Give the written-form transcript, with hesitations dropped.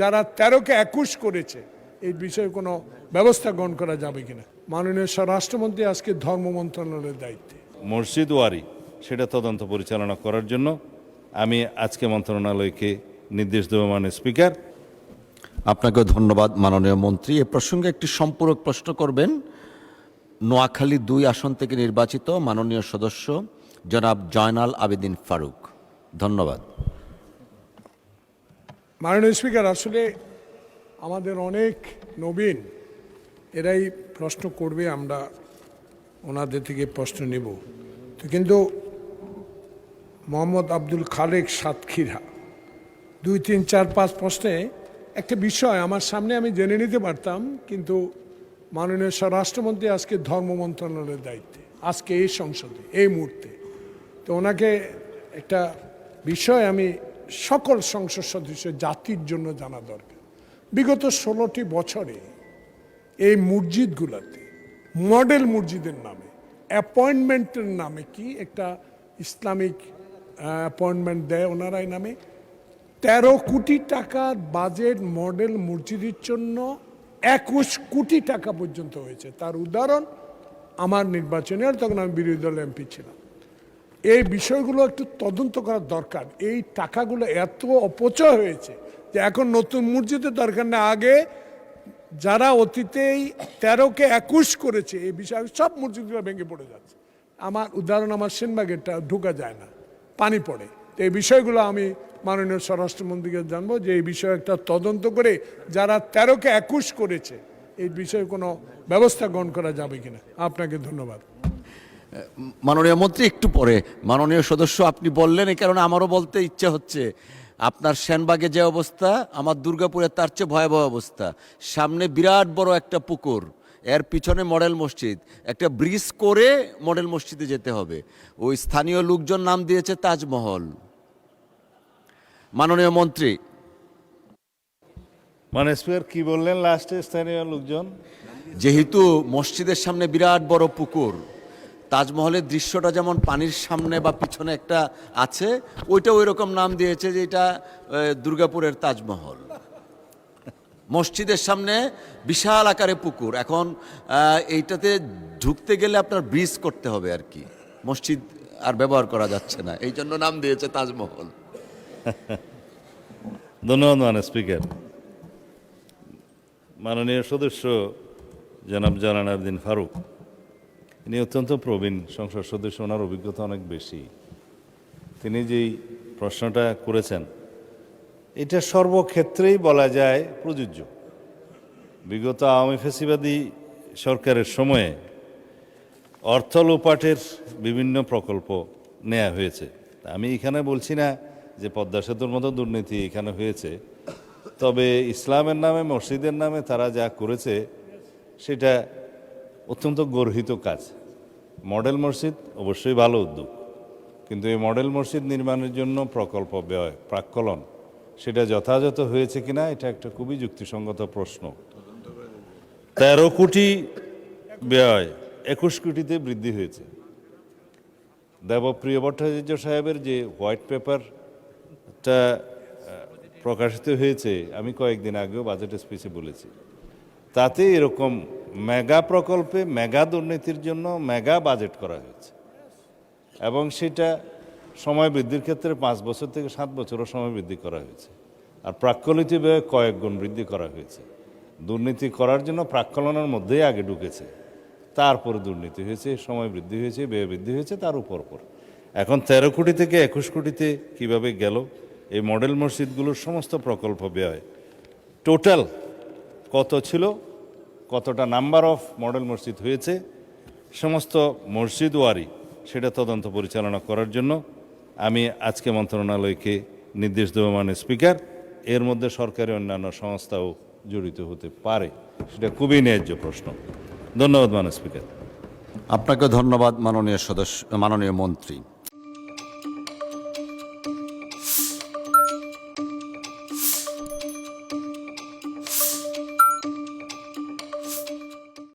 যারা 13কে 21 করেছে এই বিষয়ে কোনো ব্যবস্থা গ্রহণ করা যাবে কিনা। মাননীয় স্বরাষ্ট্রমন্ত্রী আজকে ধর্ম মন্ত্রণালয়ের দায়িত্বে। মসজিদ ওয়ারি সেটা তদন্ত পরিচালনা করার জন্য আমি আজকে মন্ত্রণালয়কে নির্দেশ দেব মাননীয় স্পিকার। আপনাকে ধন্যবাদ মাননীয় মন্ত্রী। এ প্রসঙ্গে একটি সম্পূরক প্রশ্ন করবেন নোয়াখালী 2 আসন থেকে নির্বাচিত মাননীয় সদস্য জনাব জয়নাল আবেদিন ফারুক। ধন্যবাদ। মাননীয় স্পিকার, আসলে আমাদের অনেক নবীন এরাই প্রশ্ন করবে, আমরা ওনাদের থেকে প্রশ্ন নেব। তো কিন্তু মোহাম্মদ আব্দুল খালেক সাতক্ষীরা 2, 3, 4, 5 প্রশ্নে একটা বিষয় আমার সামনে আমি জেনে নিতে পারতাম, কিন্তু মাননীয় স্বরাষ্ট্রমন্ত্রী আজকে ধর্ম মন্ত্রণালয়ের দায়িত্বে, আজকে এই সংসদে এই মুহূর্তে। তো ওনাকে একটা বিষয় আমি সকল সংসদ সদস্য জাতির জন্য জানা দরকার। বিগত 16টি বছরে এই মসজিদগুলোতে মডেল মসজিদের নামে অ্যাপয়েন্টমেন্টের নামে কি একটা ইসলামিক অ্যাপয়েন্টমেন্ট দেয় ওনারাই নামে 13 কোটি টাকার বাজেট মডেল মসজিদের জন্য 21 কোটি টাকা পর্যন্ত হয়েছে। তার উদাহরণ আমার নির্বাচনে, তখন আমি বিরোধী দল এমপি ছিলাম। এই বিষয়গুলো একটু তদন্ত করার দরকার। এই টাকাগুলো এত অপচয় হয়েছে যে এখন নতুন মসজিদের দরকার না, আগে যারা অতীতেই 13কে 21 করেছে এই বিষয়ে সব মসজিদগুলো ভেঙে পড়ে যাচ্ছে। আমার উদাহরণ, আমার সেনবাগেরটা ঢোকা যায় না, পানি পড়ে। তো এই বিষয়গুলো আমি মাননীয় স্বরাষ্ট্রমন্ত্রীকে জানবো যে এই বিষয়ে একটা তদন্ত করে যারা 13কে 21 করেছে এই বিষয়ে কোনো ব্যবস্থা গ্রহণ করা যাবে কিনা। আপনাকে ধন্যবাদ। মাননীয় মন্ত্রী, একটু পরে মাননীয় সদস্য আপনি বললেন, এই কারণে আমারও বলতে ইচ্ছে হচ্ছে। আপনার সেনবাগে যে অবস্থা, আমার দুর্গাপুরে তার চেয়ে ভয়াবহ অবস্থা। সামনে বিরাট বড় একটা পুকুর, এর পিছনে মডেল মসজিদ, একটা ব্রিজ করে মডেল মসজিদে যেতে হবে। ওই স্থানীয় লোকজন নাম দিয়েছে তাজমহল। মাননীয় মন্ত্রী, মাননীয় স্পিকার কি বললেন লাস্টে? স্থানীয় লোকজন যেহেতু মসজিদের সামনে বিরাট বড় পুকুর, তাজমহলের দৃশ্যটা যেমন পানির সামনে বা পিছনে একটা আছে, ওইটা ওই রকম নাম দিয়েছে যে এটা দুর্গাপুরের তাজমহল। মসজিদের সামনে বিশাল আকারে পুকুর। এখন এইটাতে ঢুকতে গেলে আপনার ব্রিজ করতে হবে আর কি, মসজিদ আর ব্যবহার করা যাচ্ছে না, এই জন্য নাম দিয়েছে তাজমহল। ধন্যবাদ মাননীয় স্পিকার। মাননীয় সদস্য জনাব জয়নাল আবেদিন ফারুক, ইনি অত্যন্ত প্রবীণ সংসদ সদস্য, ওনার অভিজ্ঞতা অনেক বেশি। তিনি যেই প্রশ্নটা করেছেন এটা সর্বক্ষেত্রেই বলা যায় প্রযোজ্য। বিগত আওয়ামী ফ্যাসিবাদী সরকারের সময়ে অর্থ লোপাটের বিভিন্ন প্রকল্প নেওয়া হয়েছে। আমি এখানে বলছি না যে পদ্মা সেতুর মতো দুর্নীতি এখানে হয়েছে, তবে ইসলামের নামে মসজিদের নামে তারা যা করেছে সেটা অত্যন্ত গর্হিত কাজ। মডেল মসজিদ অবশ্যই ভালো উদ্যোগ, কিন্তু এই মডেল মসজিদ নির্মাণের জন্য প্রকল্প ব্যয় প্রাক্কলন সেটা যথাযথ হয়েছে কিনা এটা একটা খুবই যুক্তিসঙ্গত প্রশ্ন। 13 কোটি ব্যয় 21 কোটিতে বৃদ্ধি হয়েছে। দেবপ্রিয় ভট্টাচার্য সাহেবের যে হোয়াইট পেপারটা প্রকাশিত হয়েছে, আমি কয়েকদিন আগেও বাজেট স্পিচে বলেছি, তাতে এরকম মেগা প্রকল্পে মেগা দুর্নীতির জন্য মেগা বাজেট করা হয়েছে এবং সেটা সময় বৃদ্ধির ক্ষেত্রে 5 বছর থেকে 7 বছরও সময় বৃদ্ধি করা হয়েছে। আর প্রাক্কলিত ব্যয় কয়েক গুণ বৃদ্ধি করা হয়েছে। দুর্নীতি করার জন্য প্রাক্কলনের মধ্যেই আগে ঢুকেছে, তারপরে দুর্নীতি হয়েছে, সময় বৃদ্ধি হয়েছে, ব্যয় বৃদ্ধি হয়েছে, তার উপর এখন 13 কোটি থেকে 21 কোটিতে কিভাবে গেল? এই মডেল মসজিদগুলোর সমস্ত প্রকল্প ব্যয় টোটাল কত ছিল, কতটা নাম্বার অফ মডেল মসজিদ হয়েছে, সমস্ত মসজিদ ওয়ারি সেটা তদন্ত পরিচালনা করার জন্য আমি আজকে মন্ত্রণালয়কে নির্দেশ দেব মাননীয় স্পিকার। এর মধ্যে সরকারি অন্যান্য সংস্থাও জড়িত হতে পারে, সেটা খুবই ন্যায্য প্রশ্ন। ধন্যবাদ মাননীয় স্পিকার। আপনাকে ধন্যবাদ মাননীয় সদস্য, মাননীয় মন্ত্রী।